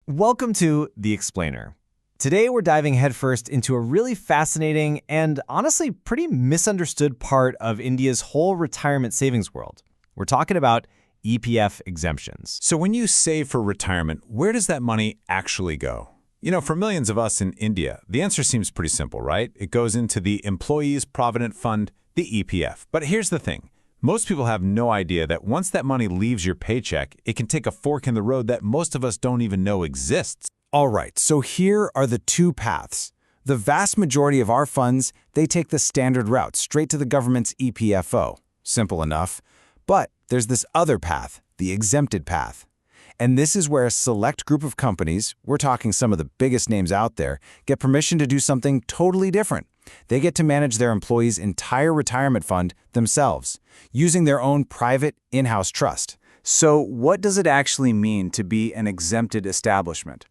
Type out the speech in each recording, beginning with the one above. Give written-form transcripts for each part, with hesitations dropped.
Welcome to The Explainer. Today we're diving headfirst into a really fascinating and honestly pretty misunderstood part of India's whole retirement savings world. We're talking about EPF exemptions. So when you save for retirement, where does that money actually go? For millions of us in India, the answer seems pretty simple, right? It goes into the Employees Provident Fund, the EPF. But here's the thing. Most people have no idea that once that money leaves your paycheck, it can take a fork in the road that most of us don't even know exists. All right, so here are the two paths. The vast majority of our funds, they take the standard route, straight to the government's EPFO. Simple enough. But there's this other path, the exempted path. And this is where a select group of companies, we're talking some of the biggest names out there, get permission to do something totally different. They get to manage their employees' entire retirement fund themselves, using their own private in-house trust. So what does it actually mean to be an exempted establishment?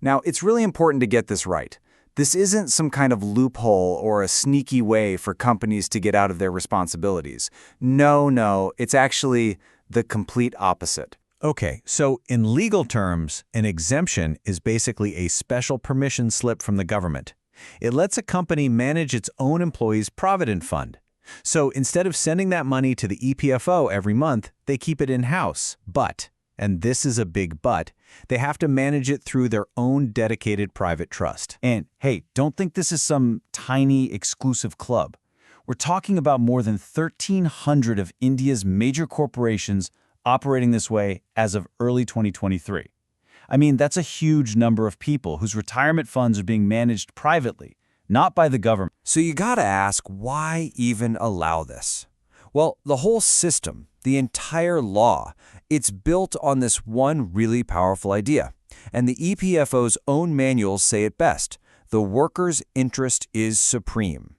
Now, it's really important to get this right. This isn't some kind of loophole or a sneaky way for companies to get out of their responsibilities. No, it's actually the complete opposite. Okay, so in legal terms, an exemption is basically a special permission slip from the government. It lets a company manage its own employees' provident fund. So instead of sending that money to the EPFO every month, they keep it in-house. But, and this is a big but, they have to manage it through their own dedicated private trust. And hey, don't think this is some tiny exclusive club. We're talking about more than 1,300 of India's major corporations operating this way as of early 2023. I mean, that's a huge number of people whose retirement funds are being managed privately, not by the government. So you gotta ask, why even allow this? Well, the whole system, the entire law, it's built on this one really powerful idea. And the EPFO's own manuals say it best: the worker's interest is supreme.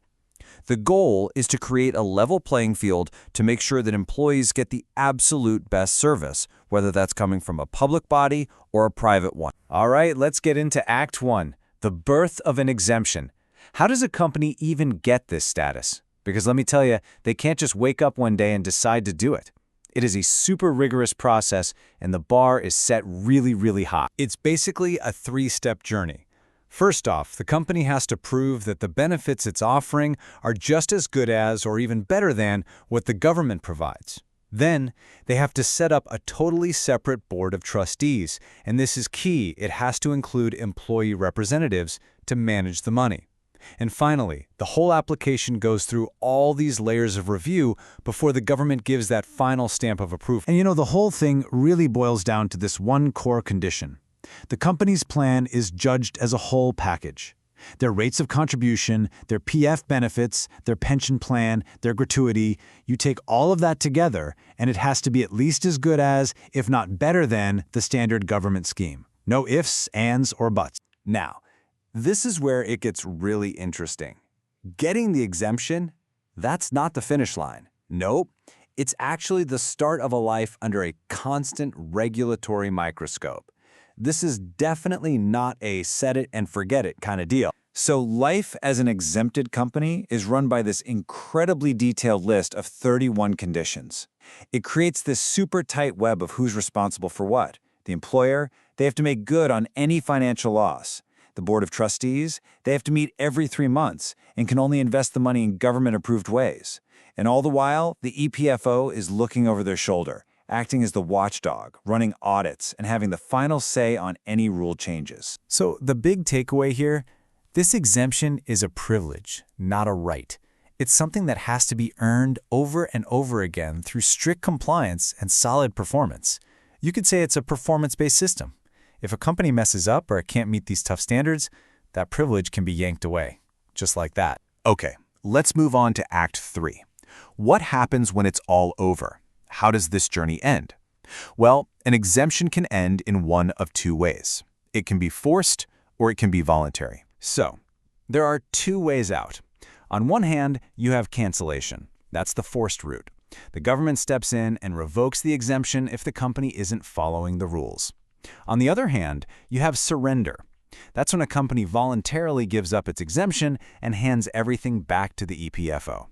The goal is to create a level playing field to make sure that employees get the absolute best service, whether that's coming from a public body or a private one. All right, let's get into Act 1, the birth of an exemption. How does a company even get this status? Because let me tell you, they can't just wake up one day and decide to do it. It is a super rigorous process, and the bar is set really high. It's basically a three-step journey. First off, the company has to prove that the benefits it's offering are just as good as or even better than what the government provides. Then, they have to set up a totally separate board of trustees, and this is key. It has to include employee representatives to manage the money. And finally, the whole application goes through all these layers of review before the government gives that final stamp of approval. And the whole thing really boils down to this one core condition. The company's plan is judged as a whole package. Their rates of contribution, their PF benefits, their pension plan, their gratuity, you take all of that together, and it has to be at least as good as, if not better than, the standard government scheme. No ifs, ands, or buts. Now, this is where it gets really interesting. Getting the exemption, that's not the finish line. Nope. It's actually the start of a life under a constant regulatory microscope. This is definitely not a set it and forget it kind of deal. So life as an exempted company is run by this incredibly detailed list of 31 conditions. It creates this super tight web of who's responsible for what. The employer, they have to make good on any financial loss. The board of trustees, they have to meet every 3 months and can only invest the money in government-approved ways. And all the while, the EPFO is looking over their shoulder, acting as the watchdog, running audits, and having the final say on any rule changes. So the big takeaway here, this exemption is a privilege, not a right. It's something that has to be earned over and over again through strict compliance and solid performance. You could say it's a performance-based system. If a company messes up or it can't meet these tough standards, that privilege can be yanked away, just like that. Okay, let's move on to Act 3. What happens when it's all over? How does this journey end? Well, an exemption can end in one of two ways. It can be forced or it can be voluntary. So, there are two ways out. On one hand, you have cancellation. That's the forced route. The government steps in and revokes the exemption if the company isn't following the rules. On the other hand, you have surrender. That's when a company voluntarily gives up its exemption and hands everything back to the EPFO.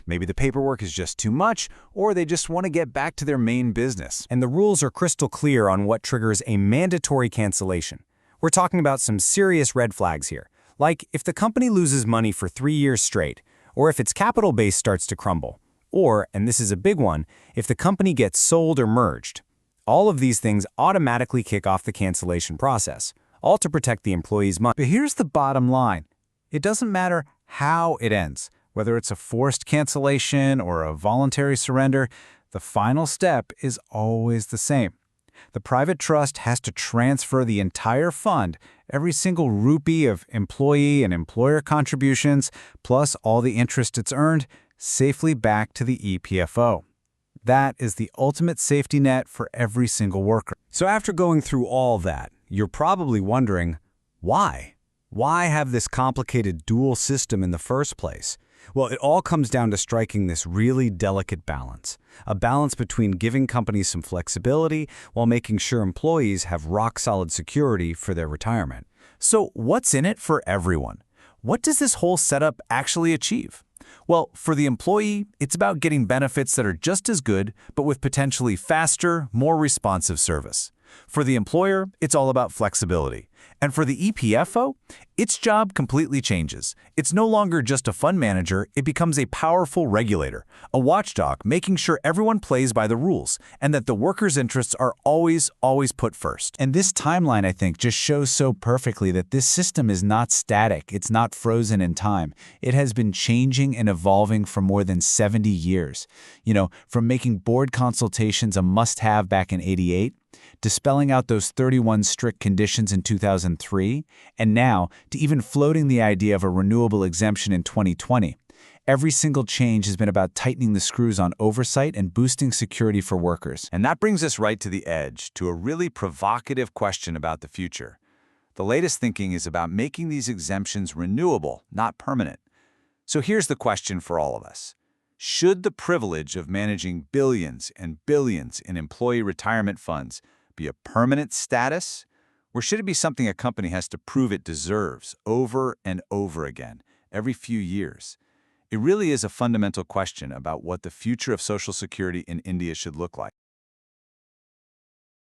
Maybe the paperwork is just too much, or they just want to get back to their main business. And the rules are crystal clear on what triggers a mandatory cancellation. we're talking about some serious red flags here. Like if the company loses money for 3 years straight, or if its capital base starts to crumble, or, and this is a big one, if the company gets sold or merged. All of these things automatically kick off the cancellation process, all to protect the employee's money. But here's the bottom line. It doesn't matter how it ends, whether it's a forced cancellation or a voluntary surrender, the final step is always the same. The private trust has to transfer the entire fund, every single rupee of employee and employer contributions, plus all the interest it's earned, safely back to the EPFO. That is the ultimate safety net for every single worker. So after going through all that, you're probably wondering, why? Why have this complicated dual system in the first place? Well, it all comes down to striking this really delicate balance. A balance between giving companies some flexibility while making sure employees have rock-solid security for their retirement. So what's in it for everyone? What does this whole setup actually achieve? Well, for the employee, it's about getting benefits that are just as good, but with potentially faster, more responsive service. For the employer, it's all about flexibility. And for the EPFO, its job completely changes. It's no longer just a fund manager, it becomes a powerful regulator, a watchdog making sure everyone plays by the rules and that the workers' interests are always put first. And this timeline, I think, just shows so perfectly that this system is not static, it's not frozen in time. It has been changing and evolving for more than 70 years. From making board consultations a must-have back in '88, to spelling out those 31 strict conditions in 2003, and now to even floating the idea of a renewable exemption in 2020. Every single change has been about tightening the screws on oversight and boosting security for workers. And that brings us right to the edge, to a really provocative question about the future. The latest thinking is about making these exemptions renewable, not permanent. So here's the question for all of us. Should the privilege of managing billions and billions in employee retirement funds be a permanent status, or should it be something a company has to prove it deserves over and over again, every few years? It really is a fundamental question about what the future of Social Security in India should look like.